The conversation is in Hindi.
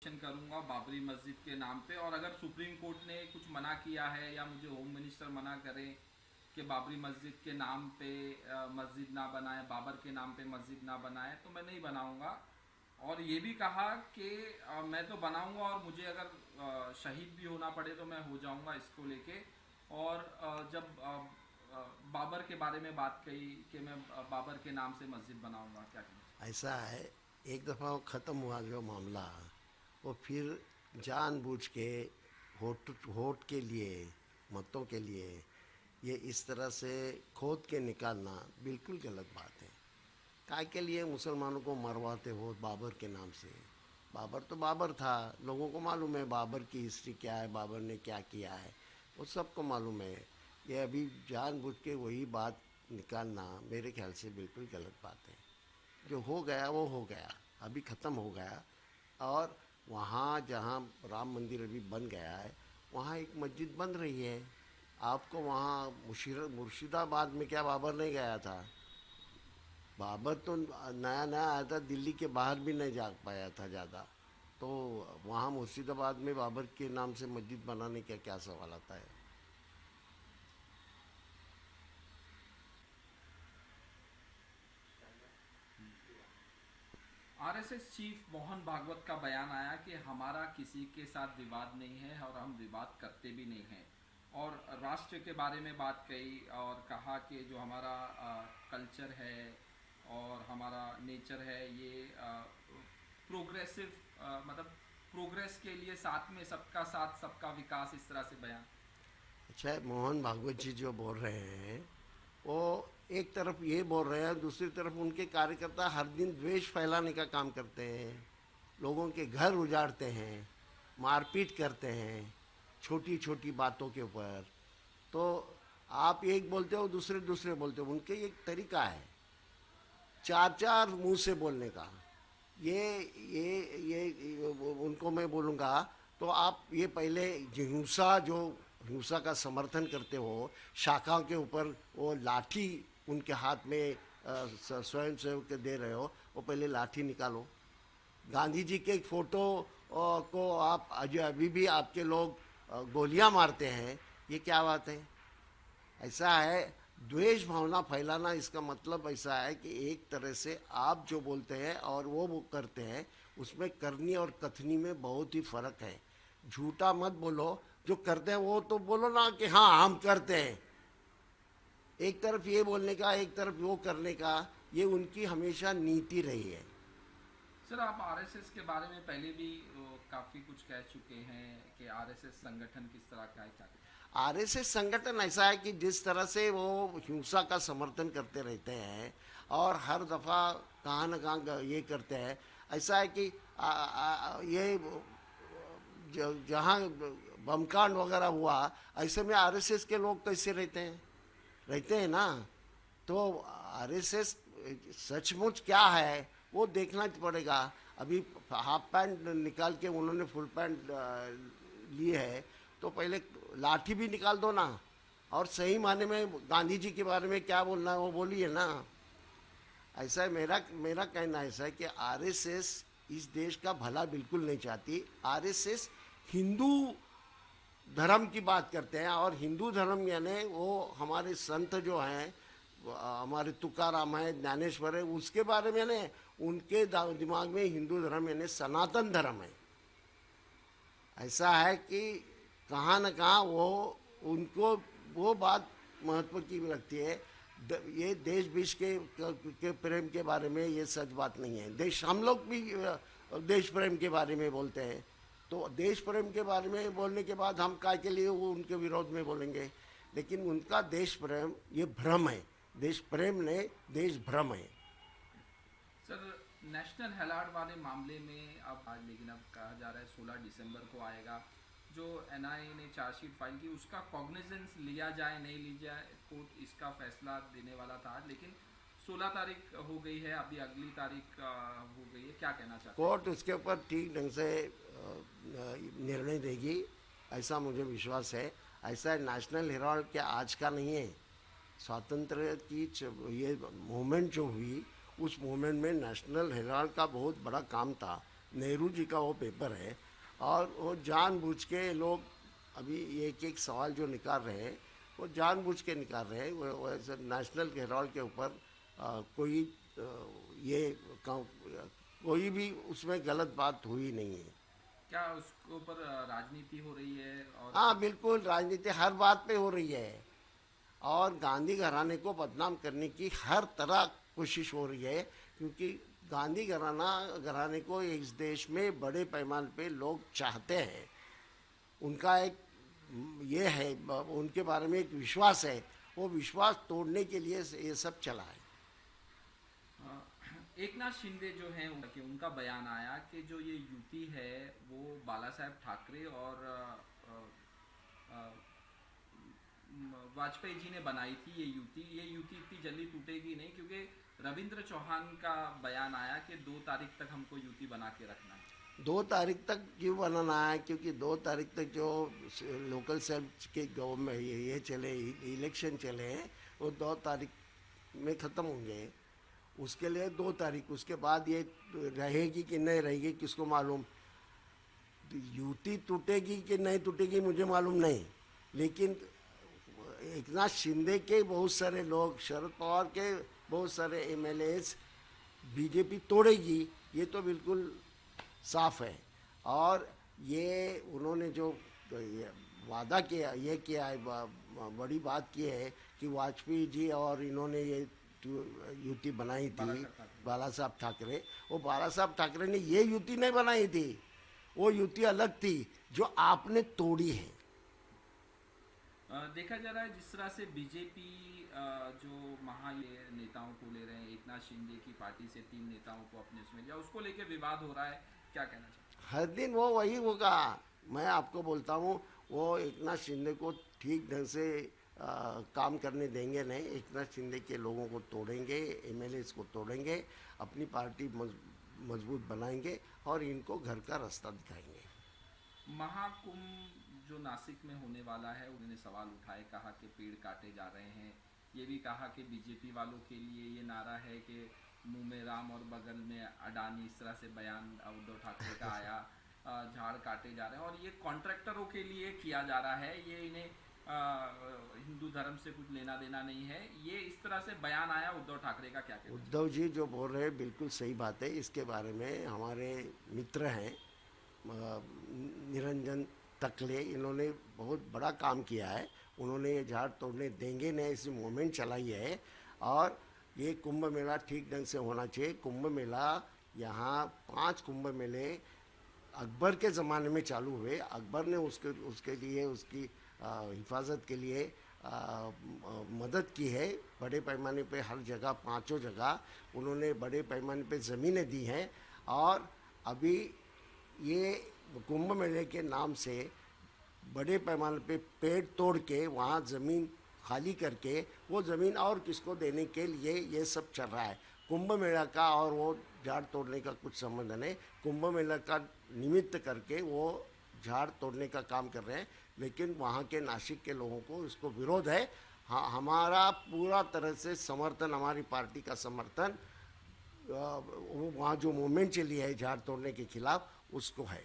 करूंगा बाबरी मस्जिद के नाम पे। और अगर सुप्रीम कोर्ट ने कुछ मना किया है या मुझे होम मिनिस्टर मना करे कि बाबरी मस्जिद के नाम पे मस्जिद ना बनाए, बाबर के नाम पे मस्जिद ना बनाए, तो मैं नहीं बनाऊंगा। और ये भी कहा कि मैं तो बनाऊंगा और मुझे अगर शहीद भी होना पड़े तो मैं हो जाऊंगा इसको लेके। और जब बाबर के बारे में बात कही कि मैं बाबर के नाम से मस्जिद बनाऊंगा, क्या कहना ऐसा है। एक दफ़ा वो ख़त्म हुआ जो मामला, वो फिर जानबूझ के वोट वोट के लिए, मतों के लिए ये इस तरह से खोद के निकालना बिल्कुल गलत बात है। काय के लिए मुसलमानों को मरवाते हो बाबर के नाम से? बाबर तो बाबर था, लोगों को मालूम है बाबर की हिस्ट्री क्या है, बाबर ने क्या किया है, वो सबको मालूम है। ये अभी जानबूझ के वही बात निकालना मेरे ख्याल से बिल्कुल गलत बात है। जो हो गया वो हो गया, अभी ख़त्म हो गया। और वहाँ जहाँ राम मंदिर अभी बन गया है, वहाँ एक मस्जिद बन रही है। आपको वहाँ मुर्शिदाबाद में क्या बाबर नहीं गया था? बाबर तो नया नया आया था, दिल्ली के बाहर भी नहीं जा पाया था ज़्यादा। तो वहाँ मुर्शिदाबाद में बाबर के नाम से मस्जिद बनाने का क्या सवाल आता है? आरएसएस चीफ मोहन भागवत का बयान आया कि हमारा किसी के साथ विवाद नहीं है और हम विवाद करते भी नहीं हैं। और राष्ट्र के बारे में बात कही और कहा कि जो हमारा कल्चर है और हमारा नेचर है, ये प्रोग्रेसिव, मतलब प्रोग्रेस के लिए साथ में सबका साथ सबका विकास, इस तरह से बयान। अच्छा, मोहन भागवत जी जो बोल रहे हैं, वो एक तरफ ये बोल रहे हैं, दूसरी तरफ उनके कार्यकर्ता हर दिन द्वेष फैलाने का काम करते हैं, लोगों के घर उजाड़ते हैं, मारपीट करते हैं छोटी छोटी बातों के ऊपर। तो आप एक बोलते हो, दूसरे दूसरे बोलते हो, उनके एक तरीका है चार चार मुंह से बोलने का। ये ये उनको मैं बोलूँगा, तो आप ये पहले हिंसा का समर्थन करते हो, शाखा के ऊपर वो लाठी उनके हाथ में स्वयं सेवक के दे रहे हो, वो पहले लाठी निकालो। गांधी जी के एक फोटो को आप अभी भी आपके लोग गोलियां मारते हैं, ये क्या बात है? ऐसा है, द्वेष भावना फैलाना, इसका मतलब ऐसा है कि एक तरह से आप जो बोलते हैं और वो करते हैं, उसमें करनी और कथनी में बहुत ही फर्क है। झूठा मत बोलो, जो करते हैं वो तो बोलो ना कि हाँ हम करते हैं। एक तरफ ये बोलने का, एक तरफ वो करने का, ये उनकी हमेशा नीति रही है। सर, आप आरएसएस के बारे में पहले भी काफ़ी कुछ कह चुके हैं कि आरएसएस संगठन किस तरह का है, क्या। आरएसएस संगठन ऐसा है कि जिस तरह से वो हिंसा का समर्थन करते रहते हैं और हर दफ़ा कहाँ न कहाँ ये करते हैं। ऐसा है कि ये जहाँ बमकांड वगैरह हुआ, ऐसे में आरएसएस के लोग कैसे रहते हैं ना। तो आरएसएस सचमुच क्या है वो देखना पड़ेगा। अभी हाफ पैंट निकाल के उन्होंने फुल पैंट लिए है, तो पहले लाठी भी निकाल दो ना। और सही माने में गांधी जी के बारे में क्या बोलना है वो बोलिए ना। ऐसा है, मेरा मेरा कहना ऐसा है कि आरएसएस इस देश का भला बिल्कुल नहीं चाहती। आरएसएस हिंदू धर्म की बात करते हैं, और हिंदू धर्म यानी वो हमारे संत जो हैं, हमारे तुकाराम है, ज्ञानेश्वर है, उसके बारे में ने उनके दिमाग में हिंदू धर्म यानी सनातन धर्म है। ऐसा है कि कहाँ न कहाँ वो उनको वो बात महत्व की लगती है। ये देश विश के प्रेम के बारे में ये सच बात नहीं है। देश, हम लोग भी देश प्रेम के बारे में बोलते हैं, तो देश प्रेम के बारे में बोलने के बाद हम काय के लिए वो उनके विरोध में बोलेंगे? लेकिन उनका देश प्रेम ये भ्रम है, देश प्रेम ने देश भ्रम है। सर, नेशनल हेराल्ड वाले मामले में अब आज, लेकिन अब कहा जा रहा है 16 दिसंबर को आएगा। जो एनआईए ने चार्जशीट फाइल की, उसका कॉग्निजेंस लिया जाए नहीं लिया जाए, कोर्ट इसका फैसला देने वाला था आज, लेकिन 16 तारीख हो गई है, अभी अगली तारीख हो गई है। क्या कहना चाहते हैं कोर्ट आप। उसके ऊपर ठीक ढंग से निर्णय देगी, ऐसा मुझे विश्वास है। ऐसा नेशनल हेराल्ड क्या आज का नहीं है। स्वातंत्र की ये मूवमेंट जो हुई, उस मूवमेंट में नेशनल हेराल्ड का बहुत बड़ा काम था। नेहरू जी का वो पेपर है। और वो जानबूझ के लोग अभी एक एक सवाल जो निकाल रहे हैं वो जानबूझ के निकाल रहे हैं। वो ऐसे नेशनल हेराल्ड के ऊपर कोई अ, ये कोई भी उसमें गलत बात हुई नहीं है। क्या उसके ऊपर राजनीति हो रही है और हाँ कुछ? बिल्कुल, राजनीति हर बात पे हो रही है और गांधी घराने को बदनाम करने की हर तरह कोशिश हो रही है, क्योंकि गांधी घराने को इस देश में बड़े पैमाने पे लोग चाहते हैं। उनका एक ये है, उनके बारे में एक विश्वास है, वो विश्वास तोड़ने के लिए ये सब चला है। अ, एक नाथ शिंदे जो हैं उनका बयान आया कि जो ये युति है वो बाला साहेब ठाकरे और अ, वाजपेयी जी ने बनाई थी। ये युति इतनी जल्दी टूटेगी नहीं, क्योंकि रविंद्र चौहान का बयान आया कि 2 तारीख तक हमको युति बना के रखना है। 2 तारीख तक क्यों बनाना है? क्योंकि 2 तारीख तक जो लोकल सेल्फ के गवर्नमेंट ये चले, इलेक्शन चले हैं, वो 2 तारीख में ख़त्म होंगे। उसके लिए 2 तारीख, उसके बाद ये रहेगी कि नहीं रहेगी किसको मालूम। युति टूटेगी कि नहीं टूटेगी मुझे मालूम नहीं, लेकिन एकनाथ शिंदे के बहुत सारे लोग, शरद पवार के बहुत सारे एमएलएस बीजेपी तोड़ेगी, ये तो बिल्कुल साफ है। और ये उन्होंने जो ये वादा किया, ये किया है, बड़ी बात की है कि वाजपेयी जी और इन्होंने ये युति बनाई थी, बाला साहब ठाकरे। वो बाला साहब ठाकरे ने ये युति नहीं बनाई थी, वो युति अलग थी जो आपने तोड़ी है। देखा जा रहा है जिस तरह से बीजेपी जो नेताओं को ले रहे हैं, एक नाथ शिंदे की पार्टी से 3 नेताओं को अपने उसमें लिया, उसको लेके विवाद हो रहा है, क्या कहना चाहिए? हर दिन वो वही होगा। मैं आपको बोलता हूँ, वो एकनाथ शिंदे को ठीक ढंग से काम करने देंगे नहीं। एकनाथ शिंदे के लोगों को तोड़ेंगे, एमएलएस को तोड़ेंगे, अपनी पार्टी मजबूत बनाएंगे और इनको घर का रास्ता दिखाएंगे। महाकुंभ जो नासिक में होने वाला है, उन्होंने सवाल उठाए, कहा कि पेड़ काटे जा रहे हैं। ये भी कहा कि बीजेपी वालों के लिए ये नारा है कि मुंह में राम और बगल में अडानी, इस तरह से बयान उद्धव ठाकरे का आया। झाड़ काटे जा रहे हैं और ये कॉन्ट्रैक्टरों के लिए किया जा रहा है, ये इन्हें हिंदू धर्म से कुछ लेना देना नहीं है। ये इस तरह से बयान आया उद्धव ठाकरे का, क्या कहना है? उद्धव जी जो बोल रहे हैं बिल्कुल सही बात है। इसके बारे में हमारे मित्र हैं निरंजन तकले, इन्होंने बहुत बड़ा काम किया है। उन्होंने ये झाड़ तोड़ने देंगे नहीं ऐसी मूवमेंट चलाई है। और ये कुंभ मेला ठीक ढंग से होना चाहिए। कुंभ मेला यहाँ 5 कुंभ मेले अकबर के ज़माने में चालू हुए। अकबर ने उसके लिए उसकी हिफाजत के लिए मदद की है बड़े पैमाने पे। हर जगह 5 जगह उन्होंने बड़े पैमाने पे ज़मीनें दी हैं। और अभी ये कुंभ मेले के नाम से बड़े पैमाने पे पेड़ तोड़ के वहाँ ज़मीन खाली करके वो ज़मीन और किसको देने के लिए ये सब चल रहा है। कुंभ मेला का और वो झाड़ तोड़ने का कुछ संबंध नहीं। कुंभ मेला का निमित्त करके वो झाड़ तोड़ने का काम कर रहे हैं, लेकिन वहाँ के नासिक के लोगों को इसको विरोध है। हाँ, हमारा पूरा तरह से समर्थन, हमारी पार्टी का समर्थन वो वहाँ जो मूवमेंट चली है झाड़ तोड़ने के खिलाफ, उसको है।